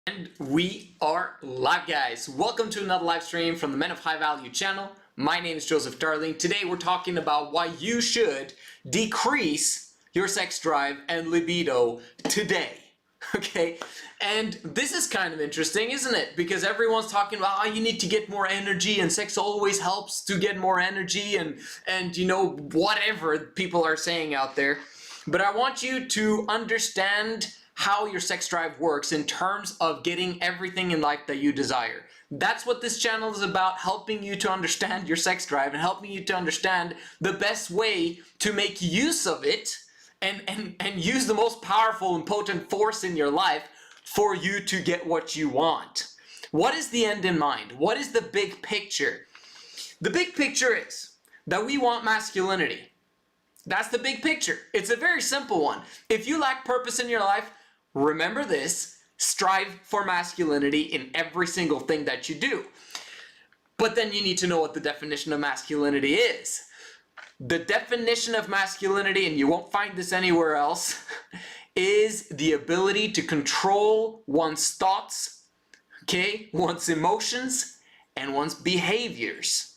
And we are live, guys. Welcome to another live stream from the Men of High Value channel. My name is Joseph.ONTRACC. Today we're talking about why you should decrease your sex drive and libido today. Okay? And this is kind of interesting, isn't it? Because everyone's talking about how you need to get more energy and sex always helps to get more energy and you know, whatever people are saying out there. But I want you to understand how your sex drive works in terms of getting everything in life that you desire. That's what this channel is about, helping you to understand your sex drive and helping you to understand the best way to make use of it and use the most powerful and potent force in your life for you to get what you want. What is the end in mind? What is the big picture? The big picture is that we want masculinity. That's the big picture. It's a very simple one. If you lack purpose in your life, remember this, strive for masculinity in every single thing that you do. But then you need to know what the definition of masculinity is. The definition of masculinity, and you won't find this anywhere else, is the ability to control one's thoughts, okay, one's emotions, and one's behaviors.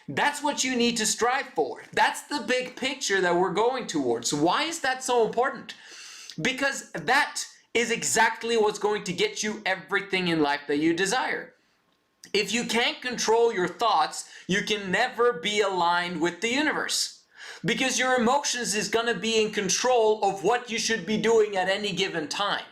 That's what you need to strive for. That's the big picture that we're going towards. Why is that so important? Because that is exactly what's going to get you everything in life that you desire. If you can't control your thoughts, you can never be aligned with the universe. Because your emotions is going to be in control of what you should be doing at any given time.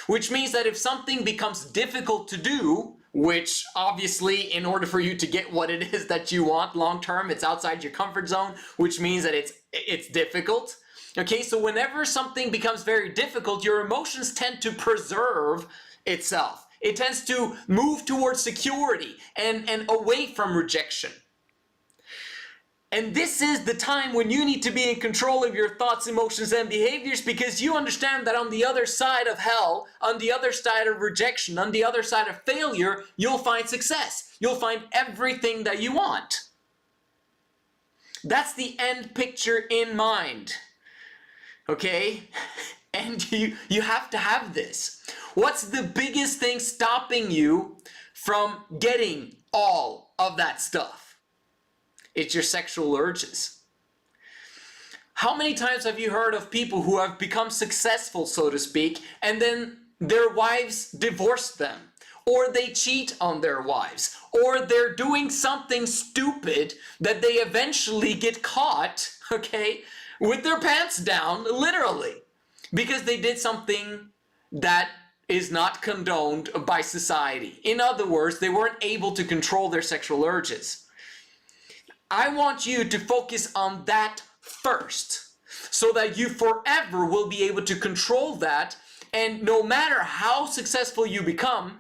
Which means that if something becomes difficult to do, which obviously in order for you to get what it is that you want long term, it's outside your comfort zone, which means that it's difficult. Okay, so whenever something becomes very difficult, your emotions tend to preserve itself. It tends to move towards security and away from rejection. And this is the time when you need to be in control of your thoughts, emotions, and behaviors, because you understand that on the other side of hell, on the other side of rejection, on the other side of failure, you'll find success. You'll find everything that you want. That's the end picture in mind. Okay? And you have to have this. What's the biggest thing stopping you from getting all of that stuff? It's your sexual urges. How many times have you heard of people who have become successful, so to speak, and then their wives divorce them, or they cheat on their wives, or they're doing something stupid that they eventually get caught, okay, with their pants down, literally, because they did something that is not condoned by society. In other words, they weren't able to control their sexual urges. I want you to focus on that first, so that you forever will be able to control that, and no matter how successful you become,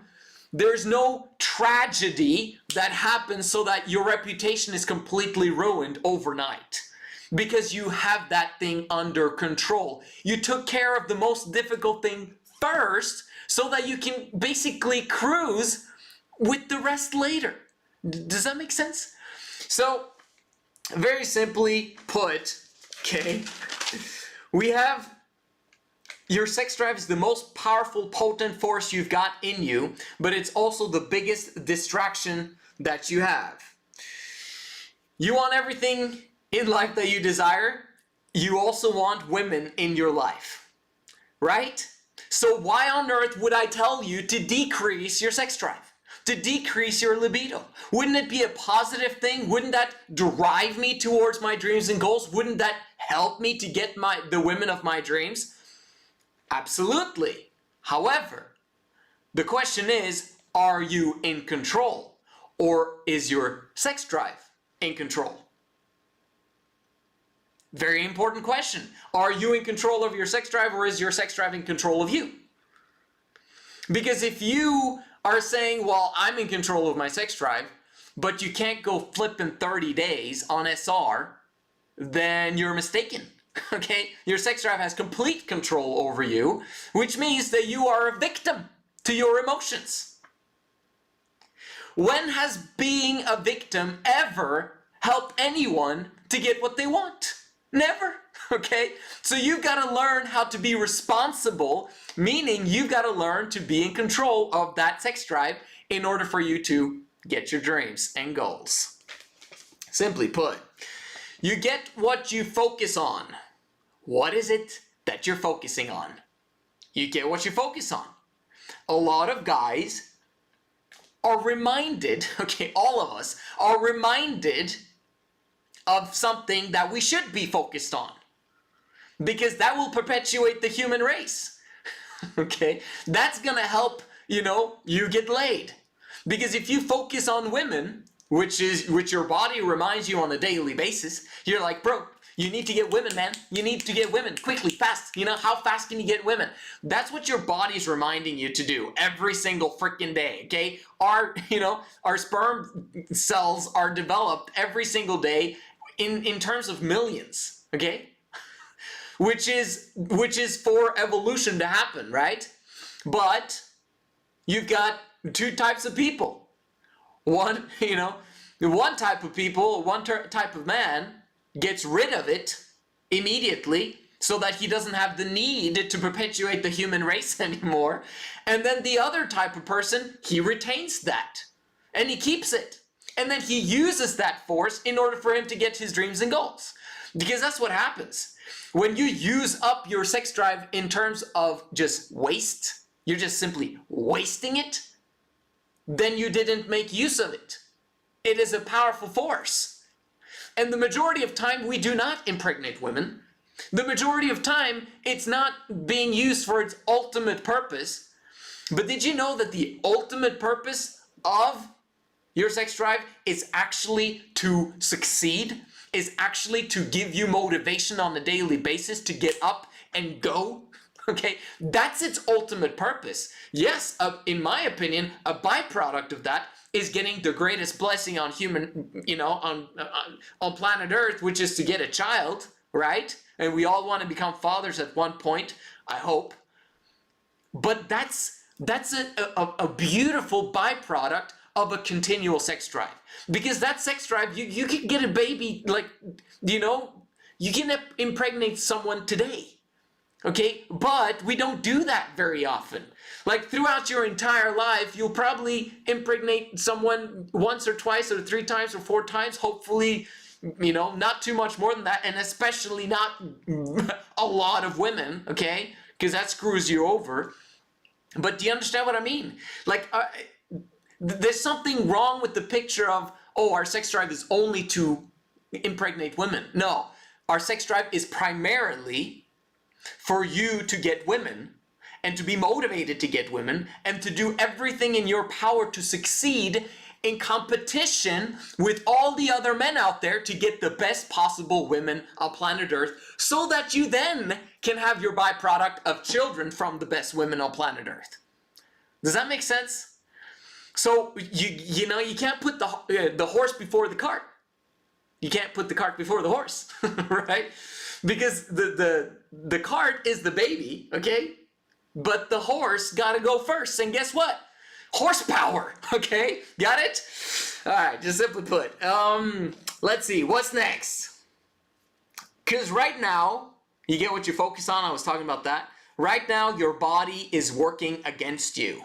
there's no tragedy that happens so that your reputation is completely ruined overnight. Because you have that thing under control. You took care of the most difficult thing first, so that you can basically cruise with the rest later. Does that make sense? So, very simply put, okay, we have your sex drive is the most powerful, potent force you've got in you, but it's also the biggest distraction that you have. You want everything in life that you desire. You also want women in your life, right? So why on earth would I tell you to decrease your sex drive? To decrease your libido? Wouldn't it be a positive thing? Wouldn't that drive me towards my dreams and goals? Wouldn't that help me to get the women of my dreams? Absolutely. However, the question is, are you in control? Or is your sex drive in control? Very important question. Are you in control of your sex drive, or is your sex drive in control of you? Because if you are saying, well, I'm in control of my sex drive, but you can't go flip in 30 days on SR, then you're mistaken. Okay? Your sex drive has complete control over you, which means that you are a victim to your emotions. When has being a victim ever helped anyone to get what they want? Never. Okay? So you've got to learn how to be responsible, meaning you've got to learn to be in control of that sex drive in order for you to get your dreams and goals. Simply put, you get what you focus on. What is it that you're focusing on? You get what you focus on. A lot of guys are reminded, okay, all of us are reminded of something that we should be focused on, because that will perpetuate the human race. Okay, that's gonna help, you get laid. Because if you focus on women, which your body reminds you on a daily basis, you're like, bro, you need to get women, man. You need to get women quickly, fast. How fast can you get women? That's what your body's reminding you to do every single freaking day, okay? Our sperm cells are developed every single day in terms of millions, okay? Which is for evolution to happen, right? But you've got two types of people. One type of people, one type of man gets rid of it immediately so that he doesn't have the need to perpetuate the human race anymore. And then the other type of person, he retains that and he keeps it. And then he uses that force in order for him to get his dreams and goals. Because that's what happens. When you use up your sex drive in terms of just waste, you're just simply wasting it, then you didn't make use of it. It is a powerful force. And the majority of time, we do not impregnate women. The majority of time, it's not being used for its ultimate purpose. But did you know that the ultimate purpose of your sex drive is actually to succeed? Is actually to give you motivation on a daily basis to get up and go? Okay, that's its ultimate purpose. Yes, in my opinion, a byproduct of that is getting the greatest blessing on human, on planet Earth, which is to get a child, right? And we all want to become fathers at one point, I hope. But that's a beautiful byproduct of a continual sex drive. Because that sex drive, you can get a baby, you can impregnate someone today. Okay, but we don't do that very often. Like throughout your entire life, you'll probably impregnate someone once or twice or 3 times or 4 times, hopefully, not too much more than that, and especially not a lot of women, okay? Because that screws you over. But do you understand what I mean? Like, there's something wrong with the picture of, our sex drive is only to impregnate women. No, our sex drive is primarily for you to get women and to be motivated to get women and to do everything in your power to succeed in competition with all the other men out there to get the best possible women on planet Earth, so that you then can have your byproduct of children from the best women on planet Earth. Does that make sense? So you can't put the horse before the cart. You can't put the cart before the horse, right? Because the cart is the baby, okay? But the horse gotta go first, and guess what? Horsepower, okay? Got it? All right, just simply put. Let's see, what's next? Because right now, you get what you focus on. I was talking about that. Right now, your body is working against you.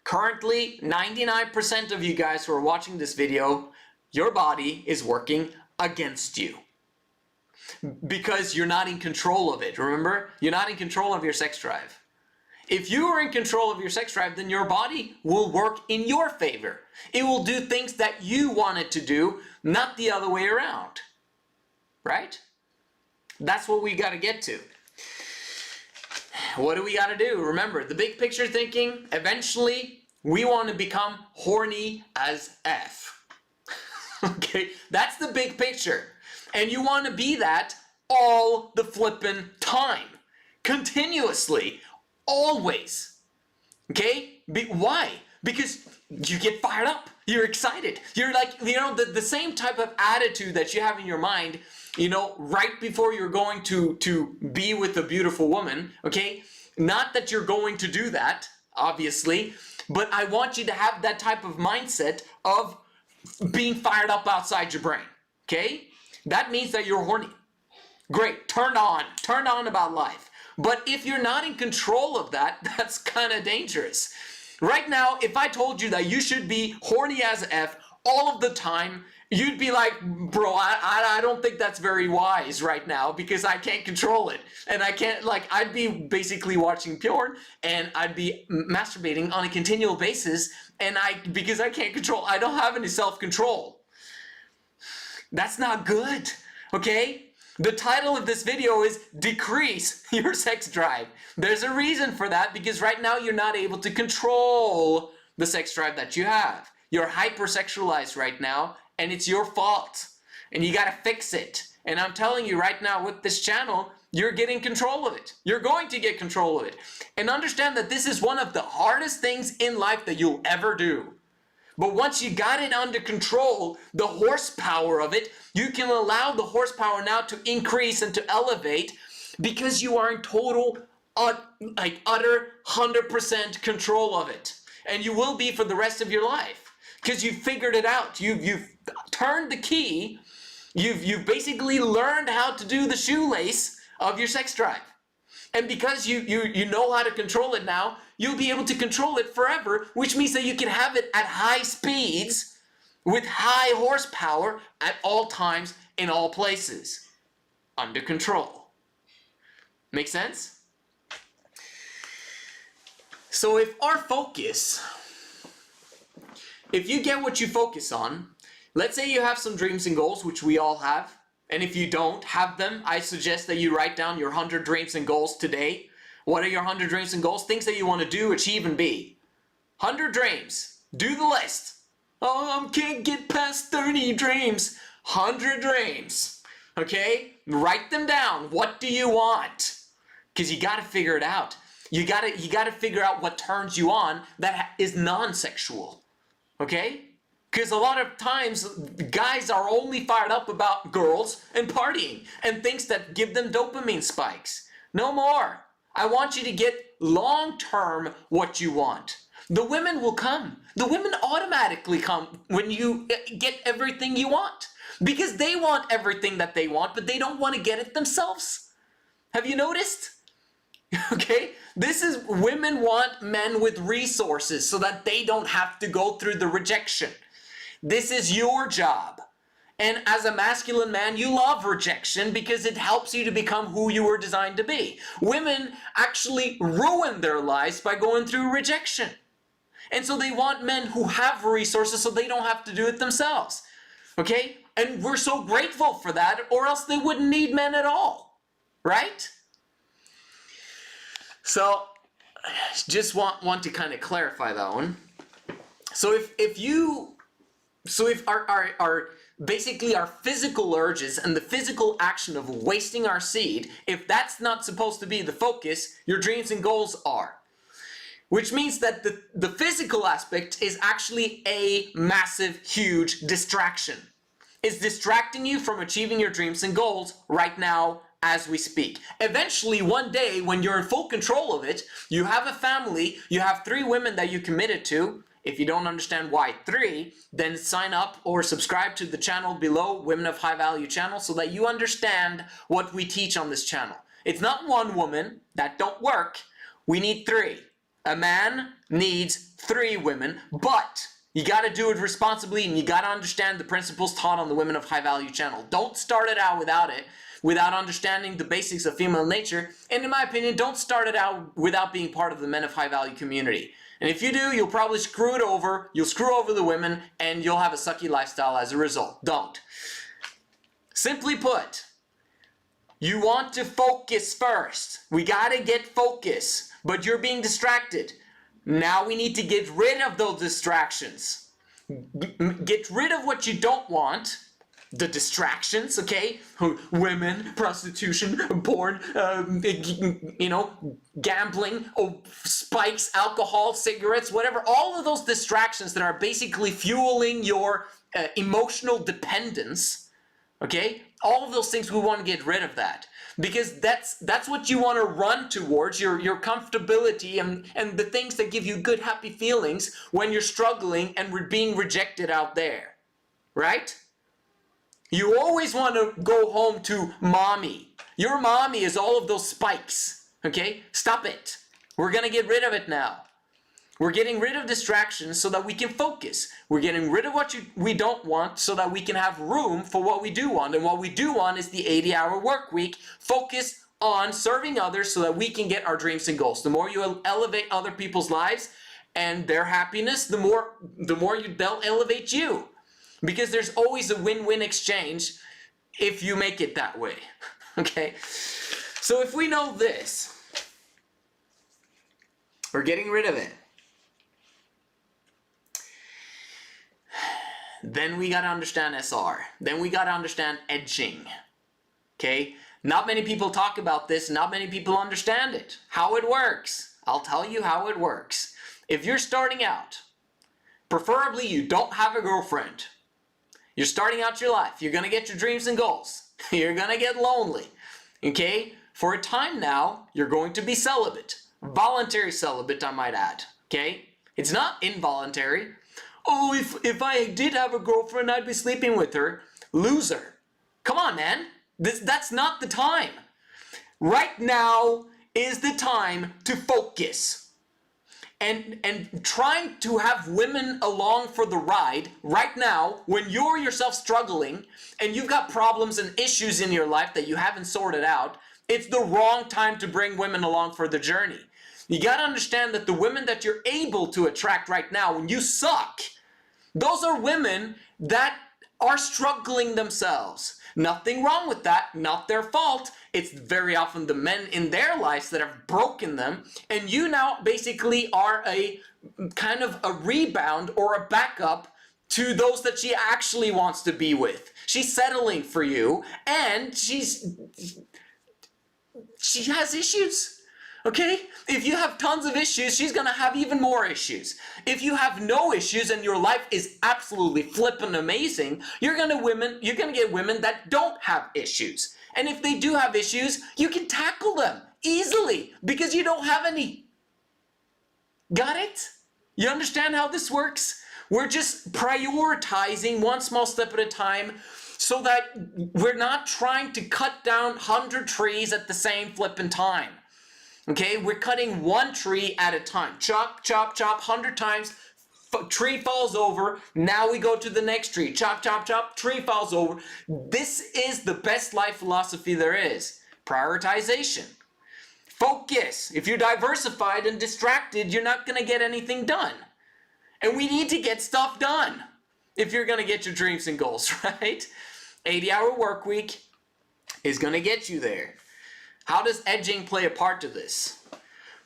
Currently, 99% of you guys who are watching this video, your body is working against you. Because you're not in control of it, remember? You're not in control of your sex drive. If you are in control of your sex drive, then your body will work in your favor. It will do things that you want it to do, not the other way around. Right? That's what we got to get to. What do we got to do? Remember, the big picture thinking, eventually, we want to become horny as F. Okay? That's the big picture. And you want to be that all the flippin' time. Continuously. Always. Okay? Why? Because you get fired up. You're excited. You're like, the same type of attitude that you have in your mind, right before you're going to be with a beautiful woman, okay? Not that you're going to do that, obviously, but I want you to have that type of mindset of being fired up outside your brain, okay? That means that you're horny. Great, turned on about life. But if you're not in control of that, that's kind of dangerous. Right now, if I told you that you should be horny as F all of the time, you'd be like, bro, I don't think that's very wise right now because I can't control it. And I can't, like, I'd be basically watching porn and I'd be masturbating on a continual basis and because I can't control, I don't have any self-control. That's not good, okay? The title of this video is Decrease Your Sex Drive. There's a reason for that because right now you're not able to control the sex drive that you have. You're hypersexualized right now and it's your fault and you gotta fix it. And I'm telling you right now with this channel, you're getting control of it. You're going to get control of it. And understand that this is one of the hardest things in life that you'll ever do. But once you got it under control, the horsepower of it, you can allow the horsepower now to increase and to elevate because you are in total, utter 100% control of it. And you will be for the rest of your life because you've figured it out. You've turned the key. You've basically learned how to do the shoelace of your sex drive. And because you know how to control it now, you'll be able to control it forever, which means that you can have it at high speeds with high horsepower at all times in all places. Under control. Make sense? So if you get what you focus on, let's say you have some dreams and goals, which we all have, and if you don't have them, I suggest that you write down your 100 dreams and goals today. What are your 100 dreams and goals? Things that you want to do, achieve, and be. 100 dreams. Do the list. Oh, I can't get past 30 dreams. 100 dreams. Okay? Write them down. What do you want? Because you got to figure it out. You got to figure out what turns you on that is non-sexual. Okay? Because a lot of times, guys are only fired up about girls and partying and things that give them dopamine spikes. No more. I want you to get long-term what you want. The women will come. The women automatically come when you get everything you want. Because they want everything that they want, but they don't want to get it themselves. Have you noticed? Okay? This is women want men with resources so that they don't have to go through the rejection. This is your job. And as a masculine man, you love rejection because it helps you to become who you were designed to be. Women actually ruin their lives by going through rejection. And so they want men who have resources so they don't have to do it themselves. Okay? And we're so grateful for that, or else they wouldn't need men at all. Right? So, just want to kind of clarify that one. So if our basically our physical urges and the physical action of wasting our seed, if that's not supposed to be the focus, your dreams and goals are. Which means that the physical aspect is actually a massive, huge distraction. It's distracting you from achieving your dreams and goals right now as we speak. Eventually, one day, when you're in full control of it, you have a family, you have 3 women that you committed to. If you don't understand why 3, then sign up or subscribe to the channel below, Women of High Value channel, so that you understand what we teach on this channel. It's not 1 woman, that don't work. We need 3. A man needs 3 women, but you got to do it responsibly and you got to understand the principles taught on the Women of High Value channel. Don't start it out without it, without understanding the basics of female nature. And in my opinion, don't start it out without being part of the Men of High Value community. And if you do, you'll probably screw it over, you'll screw over the women, and you'll have a sucky lifestyle as a result. Don't. Simply put, you want to focus first. We gotta get focus, but you're being distracted. Now we need to get rid of those distractions. Get rid of what you don't want, the distractions, okay? Women, prostitution, porn, gambling, spikes, alcohol, cigarettes, whatever. All of those distractions that are basically fueling your emotional dependence, okay? All of those things, we want to get rid of that. Because that's what you want to run towards, your comfortability and the things that give you good, happy feelings when you're struggling and being rejected out there, right? You always want to go home to mommy, Your mommy is all of those spikes. Okay? Stop it. We're going to get rid of it now. We're getting rid of distractions so that we can focus. We're getting rid of what we don't want so that we can have room for what we do want. And what we do want is the 80-hour work week. Focus on serving others so that we can get our dreams and goals. The more you elevate other people's lives and their happiness, the more they'll elevate you. Because there's always a win-win exchange if you make it that way. Okay? So if we know this, we're getting rid of it. Then we got to understand SR. Then we got to understand edging. Okay? Not many people talk about this. Not many people understand it. How it works. I'll tell you how it works. If you're starting out, preferably you don't have a girlfriend. You're starting out your life. You're going to get your dreams and goals. You're going to get lonely. Okay? For a time now, you're going to be celibate. Voluntary celibate, I might add. Okay? It's not involuntary. Oh, if I did have a girlfriend, I'd be sleeping with her. Loser. Come on, man. That's not the time. Right now is the time to focus. And trying to have women along for the ride right now, when you're yourself struggling and you've got problems and issues in your life that you haven't sorted out, it's the wrong time to bring women along for the journey. You got to understand that the women that you're able to attract right now when you suck, those are women that are struggling themselves. Nothing wrong with that, not their fault. It's very often the men in their lives that have broken them, and you now basically are a kind of a rebound or a backup to those that she actually wants to be with. She's settling for you, and she has issues. Okay? If you have tons of issues, she's going to have even more issues. If you have no issues and your life is absolutely flippin' amazing, you're going to get women that don't have issues. And if they do have issues, you can tackle them easily because you don't have any. Got it? You understand how this works? We're just prioritizing one small step at a time so that we're not trying to cut down 100 trees at the same flippin' time. Okay, we're cutting one tree at a time. Chop, chop, chop, 100 times. Tree falls over. Now we go to the next tree. Chop, chop, chop. Tree falls over. This is the best life philosophy there is. Prioritization. Focus. If you're diversified and distracted, you're not going to get anything done. And we need to get stuff done if you're going to get your dreams and goals, right? 80-hour work week is going to get you there. How does edging play a part to this?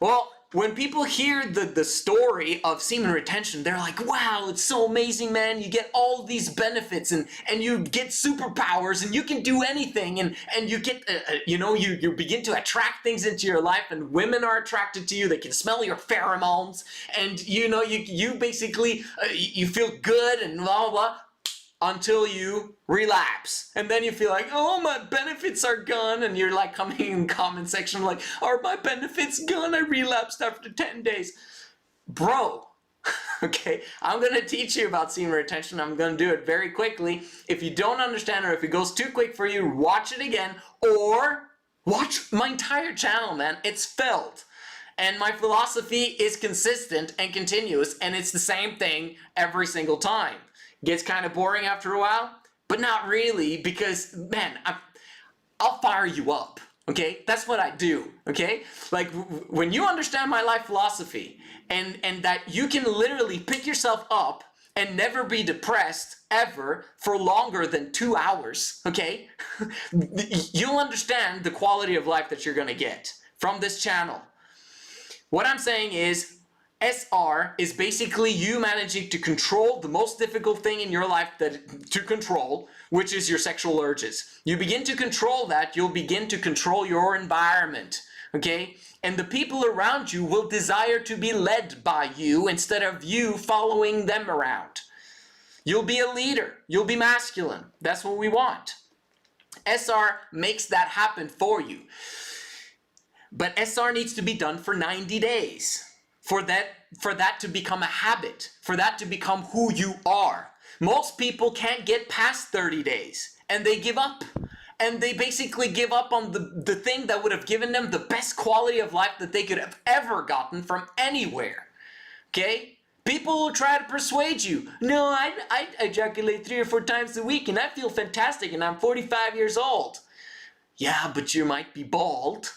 Well, when people hear the story of semen retention, they're like, wow, it's so amazing, man. You get all these benefits and you get superpowers and you can do anything and you get, you begin to attract things into your life and women are attracted to you. They can smell your pheromones and, you basically, you feel good and blah, blah, blah. Until you relapse. And then you feel like, oh, my benefits are gone. And you're like coming in the comment section like, are my benefits gone? I relapsed after 10 days. Bro, okay, I'm going to teach you about semen retention. I'm going to do it very quickly. If you don't understand or if it goes too quick for you, watch it again or watch my entire channel, man. It's filled. And my philosophy is consistent and continuous. And it's the same thing every single time. Gets kind of boring after a while, but not really because, man, I'll fire you up, okay? That's what I do, okay? Like, when you understand my life philosophy and that you can literally pick yourself up and never be depressed ever for longer than 2 hours, okay? You'll understand the quality of life that you're going to get from this channel. What I'm saying is, SR is basically you managing to control the most difficult thing in your life to control, which is your sexual urges. You begin to control that, you'll begin to control your environment, okay? And the people around you will desire to be led by you instead of you following them around. You'll be a leader, you'll be masculine. That's what we want. SR makes that happen for you. But SR needs to be done for 90 days. For that to become a habit, for that to become who you are. Most people can't get past 30 days and they give up. and they basically give up on the thing that would have given them the best quality of life that they could have ever gotten from anywhere. Okay? People will try to persuade you. No, I ejaculate 3 or 4 times a week and I feel fantastic and I'm 45 years old. Yeah, but you might be bald,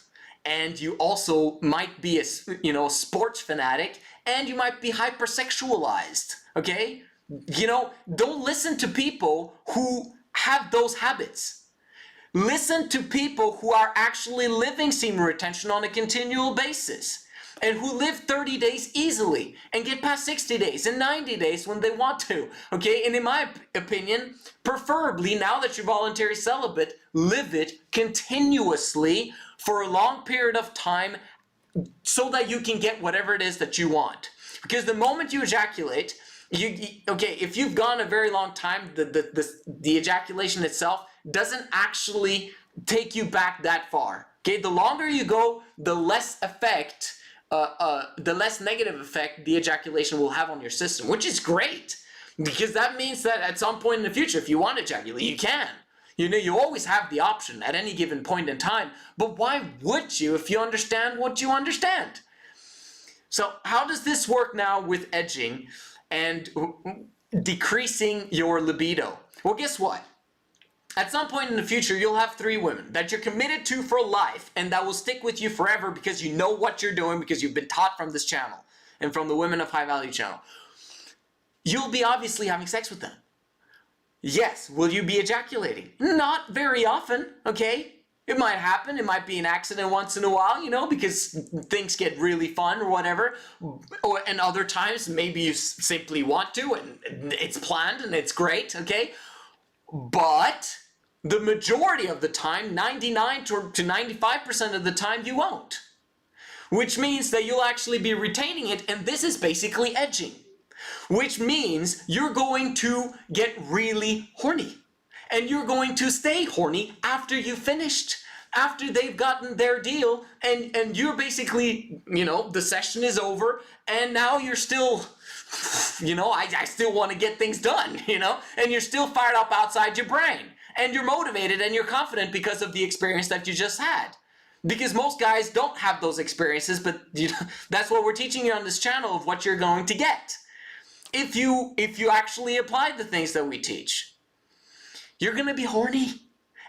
and you also might be a sports fanatic, and you might be hypersexualized. Okay? Don't listen to people who have those habits. Listen to people who are actually living semen retention on a continual basis, and who live 30 days easily and get past 60 days and 90 days when they want to. Okay? And in my opinion, preferably, now that you're voluntary celibate, live it continuously for a long period of time so that you can get whatever it is that you want. Because the moment you ejaculate, if you've gone a very long time, the ejaculation itself doesn't actually take you back that far. Okay? The longer you go, the less negative effect the ejaculation will have on your system, which is great, because that means that at some point in the future, if you want to ejaculate, you can. You always have the option at any given point in time, but why would you if you understand what you understand? So how does this work now with edging and decreasing your libido? Well, guess what? At some point in the future, you'll have 3 women that you're committed to for life and that will stick with you forever because you know what you're doing, because you've been taught from this channel and from the Women of High Value channel. You'll be obviously having sex with them. Yes, will you be ejaculating? Not very often, okay? It might happen, it might be an accident once in a while, because things get really fun or whatever. And other times, maybe you simply want to and it's planned and it's great, okay? But the majority of the time, 99 to 95% of the time, you won't. Which means that you'll actually be retaining it, and this is basically edging. Which means you're going to get really horny. And you're going to stay horny after you've finished. After they've gotten their deal, and you're basically, the session is over, and now you're still... I still want to get things done, and you're still fired up outside your brain, and you're motivated and you're confident because of the experience that you just had. Because most guys don't have those experiences, but that's what we're teaching you on this channel of what you're going to get. If you actually apply the things that we teach, you're going to be horny,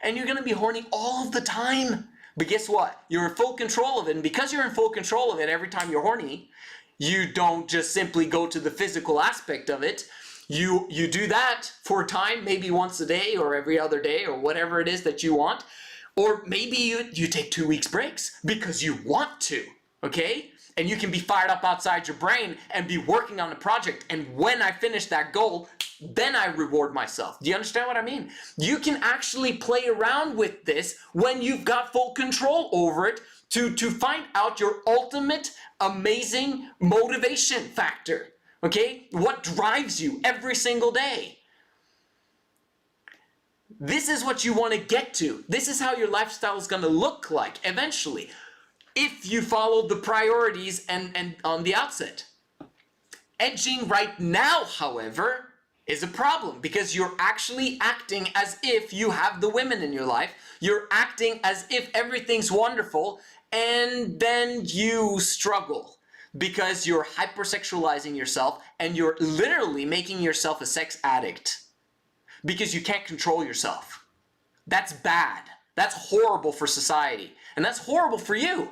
and you're going to be horny all of the time. But guess what? You're in full control of it, and because you're in full control of it every time you're horny, you don't just simply go to the physical aspect of it. You do that for a time, maybe once a day or every other day or whatever it is that you want. Or maybe you take 2 weeks breaks because you want to, okay? And you can be fired up outside your brain and be working on a project. And when I finish that goal, then I reward myself. Do you understand what I mean? You can actually play around with this when you've got full control over it to find out your ultimate amazing motivation factor, okay? What drives you every single day. This is what you want to get to. This is how your lifestyle is going to look like eventually, if you follow the priorities and on the outset. Edging right now, however, is a problem because you're actually acting as if you have the women in your life. You're acting as if everything's wonderful, and then you struggle because you're hypersexualizing yourself and you're literally making yourself a sex addict because you can't control yourself. That's bad. That's horrible for society. And that's horrible for you.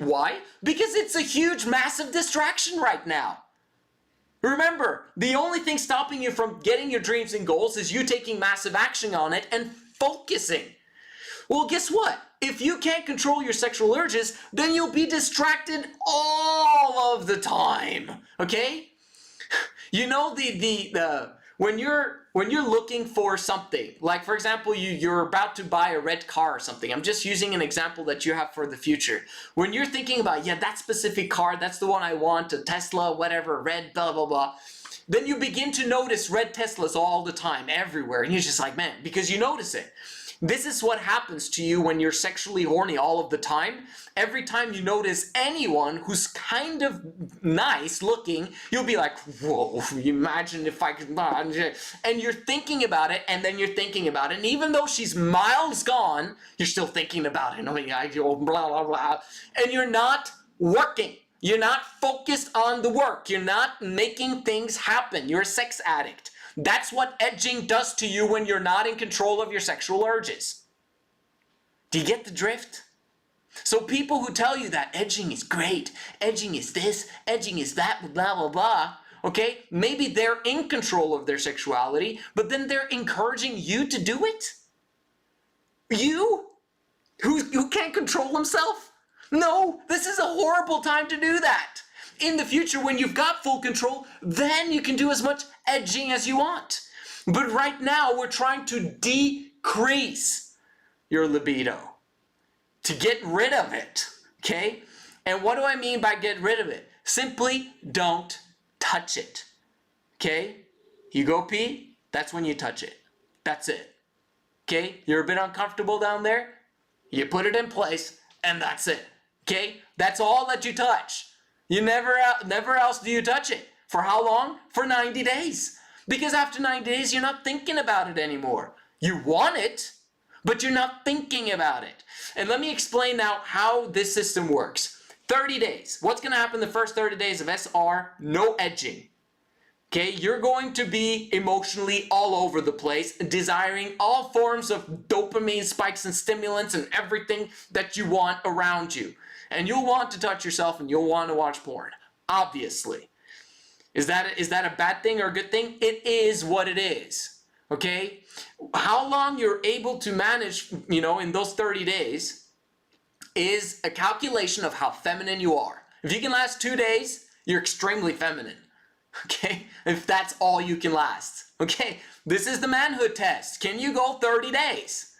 Why? Because it's a huge, massive distraction right now. Remember, the only thing stopping you from getting your dreams and goals is you taking massive action on it and focusing. Well, guess what? If you can't control your sexual urges, then you'll be distracted all of the time. Okay? You know when you're looking for something, like for example, you're about to buy a red car or something. I'm just using an example that you have for the future. When you're thinking about, yeah, that specific car, that's the one I want, a Tesla, whatever, red, blah, blah, blah. Then you begin to notice red Teslas all the time, everywhere. And you're just like, man, because you notice it. This is what happens to you when you're sexually horny all of the time. Every time you notice anyone who's kind of nice looking, you'll be like, whoa, imagine if I could, and you're thinking about it, and then you're thinking about it, and even though she's miles gone, you're still thinking about it, blah, blah, blah, and you're not working. You're not focused on the work. You're not making things happen. You're a sex addict. That's what edging does to you when you're not in control of your sexual urges. Do you get the drift? So people who tell you that edging is great, edging is this, edging is that, blah, blah, blah, okay? Maybe they're in control of their sexuality, but then they're encouraging you to do it? You? Who can't control himself? No, this is a horrible time to do that. In the future, when you've got full control, then you can do as much edging as you want. But right now, we're trying to decrease your libido, to get rid of it, okay? And what do I mean by get rid of it? Simply don't touch it, okay? You go pee, that's when you touch it. That's it, okay? You're a bit uncomfortable down there, you put it in place, and that's it, okay? That's all that you touch. You never else do you touch it. For how long? For 90 days. Because after 90 days, you're not thinking about it anymore. You want it, but you're not thinking about it. And let me explain now how this system works. 30 days. What's going to happen the first 30 days of SR? No edging. Okay, you're going to be emotionally all over the place, desiring all forms of dopamine spikes and stimulants and everything that you want around you. And you'll want to touch yourself and you'll want to watch porn, obviously. Is that a bad thing or a good thing? It is what it is, okay? How long you're able to manage, in those 30 days is a calculation of how feminine you are. If you can last 2 days, you're extremely feminine, okay? If that's all you can last, okay? This is the manhood test. Can you go 30 days?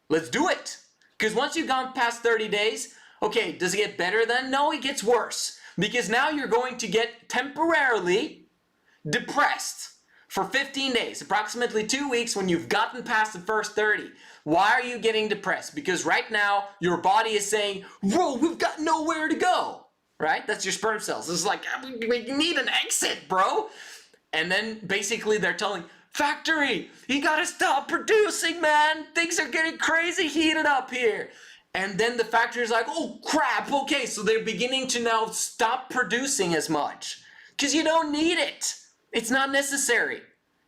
Let's do it. Because once you've gone past 30 days, okay, does it get better then? No, it gets worse. Because now you're going to get temporarily depressed for 15 days, approximately 2 weeks when you've gotten past the first 30. Why are you getting depressed? Because right now, your body is saying, whoa, we've got nowhere to go, right? That's your sperm cells. It's like, we need an exit, bro. And then basically they're telling, factory, you gotta stop producing, man. Things are getting crazy heated up here. And then the factory is like, oh crap, okay, so they're beginning to now stop producing as much. Because you don't need it. It's not necessary.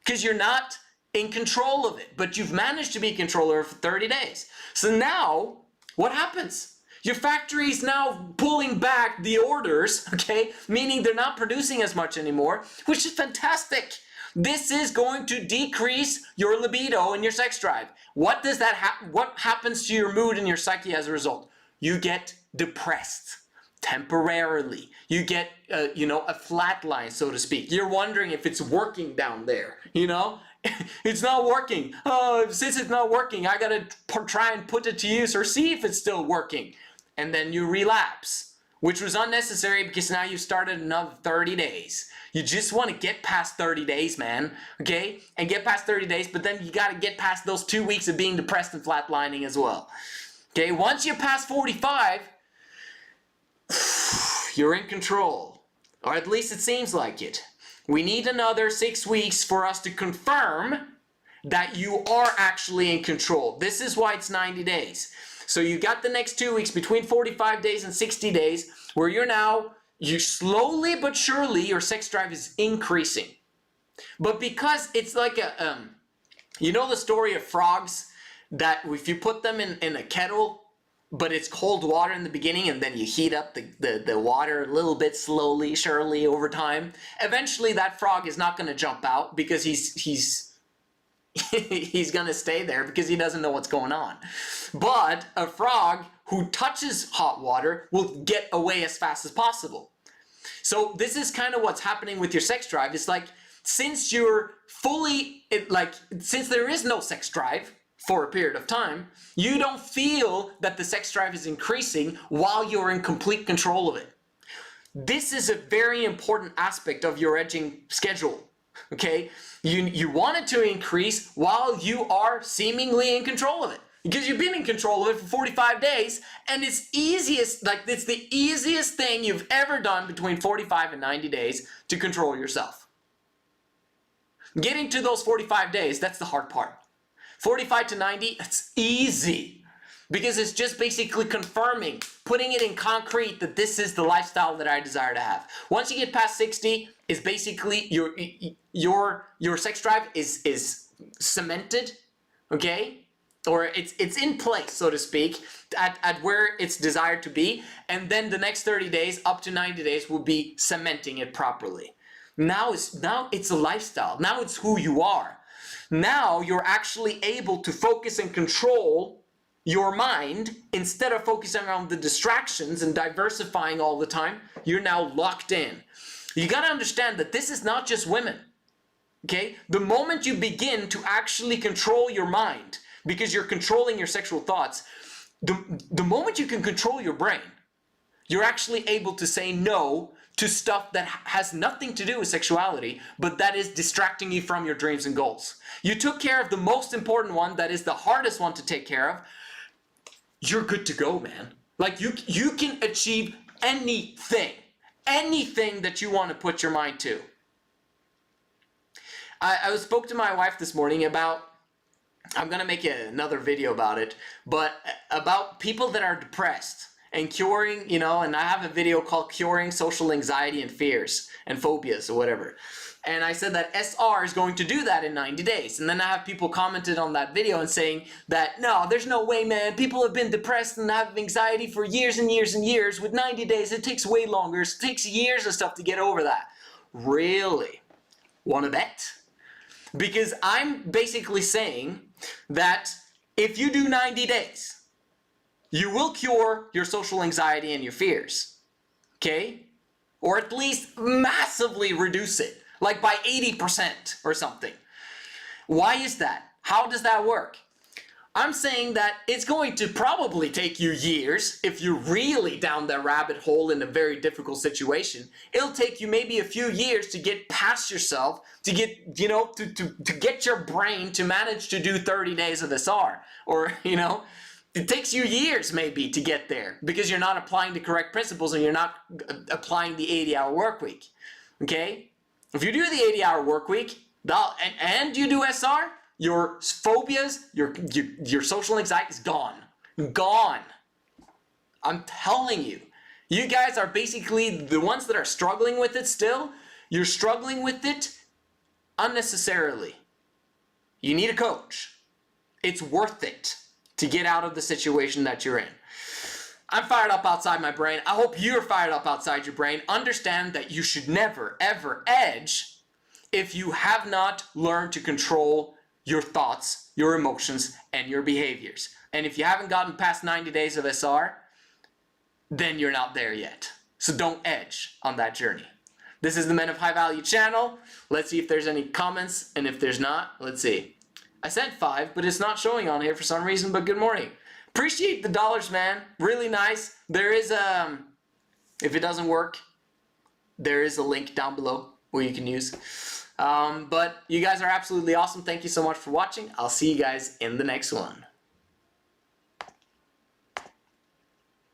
Because you're not in control of it. But you've managed to be controller for 30 days. So now, what happens? Your factory is now pulling back the orders, okay? Meaning they're not producing as much anymore, which is fantastic. This is going to decrease your libido and your sex drive. What does that what happens to your mood and your psyche as a result? You get depressed temporarily. You get, a flat line, so to speak. You're wondering if it's working down there, It's not working. Oh, since it's not working, I gotta try and put it to use or see if it's still working. And then you relapse, which was unnecessary because now you've started another 30 days. You just want to get past 30 days, man, okay? And get past 30 days, but then you got to get past those 2 weeks of being depressed and flatlining as well. Okay, once you pass 45, you're in control. Or at least it seems like it. We need another 6 weeks for us to confirm that you are actually in control. This is why it's 90 days. So you got the next 2 weeks between 45 days and 60 days where you slowly but surely, your sex drive is increasing. But because it's like the story of frogs that if you put them in a kettle, but it's cold water in the beginning and then you heat up the water a little bit slowly, surely over time, eventually that frog is not going to jump out because he's going to stay there because he doesn't know what's going on. But a frog who touches hot water will get away as fast as possible. So this is kind of what's happening with your sex drive. It's like, since there is no sex drive for a period of time, you don't feel that the sex drive is increasing while you're in complete control of it. This is a very important aspect of your edging schedule. Okay? You want it to increase while you are seemingly in control of it. Because you've been in control of it for 45 days, and it's the easiest thing you've ever done between 45 and 90 days to control yourself. Getting to those 45 days, that's the hard part. 45 to 90, it's easy. Because it's just basically confirming, putting it in concrete that this is the lifestyle that I desire to have. Once you get past 60, is basically your sex drive is cemented, okay? Or it's in place, so to speak, at where it's desired to be, and then the next 30 days, up to 90 days, will be cementing it properly. Now it's a lifestyle. Now it's who you are. Now you're actually able to focus and control your mind instead of focusing on the distractions and diversifying all the time. You're now locked in. You got to understand that this is not just women. Okay? The moment you begin to actually control your mind, because you're controlling your sexual thoughts, the moment you can control your brain, you're actually able to say no to stuff that has nothing to do with sexuality, but that is distracting you from your dreams and goals. You took care of the most important one, that is the hardest one to take care of. You're good to go, man. Like you can achieve anything that you want to put your mind to. I spoke to my wife this morning about, I'm going to make another video about it, but about people that are depressed and curing, and I have a video called Curing Social Anxiety and Fears and Phobias or whatever. And I said that SR is going to do that in 90 days. And then I have people commented on that video and saying that, no, there's no way, man. People have been depressed and have anxiety for years and years and years. With 90 days, it takes way longer. It takes years of stuff to get over that. Really? Want to bet? Because I'm basically saying that if you do 90 days, you will cure your social anxiety and your fears. Okay? Or at least massively reduce it. Like by 80% or something. Why is that? How does that work? I'm saying that it's going to probably take you years if you're really down that rabbit hole in a very difficult situation. It'll take you maybe a few years to get past yourself, to get, to get your brain to manage to do 30 days of SR. Or, it takes you years maybe to get there because you're not applying the correct principles and you're not applying the 80-hour work week. Okay? If you do the 80-hour work week and you do SR, your phobias, your social anxiety is gone. Gone. I'm telling you. You guys are basically the ones that are struggling with it still. You're struggling with it unnecessarily. You need a coach. It's worth it to get out of the situation that you're in. I'm fired up outside my brain. I hope you're fired up outside your brain. Understand that you should never, ever edge if you have not learned to control your thoughts, your emotions, and your behaviors. And if you haven't gotten past 90 days of SR, then you're not there yet. So don't edge on that journey. This is the Men of High Value channel. Let's see if there's any comments. And if there's not, let's see. I sent 5, but it's not showing on here for some reason, but good morning. Appreciate the dollars, man. Really nice. There is if it doesn't work, there is a link down below where you can use. But you guys are absolutely awesome. Thank you so much for watching. I'll see you guys in the next one.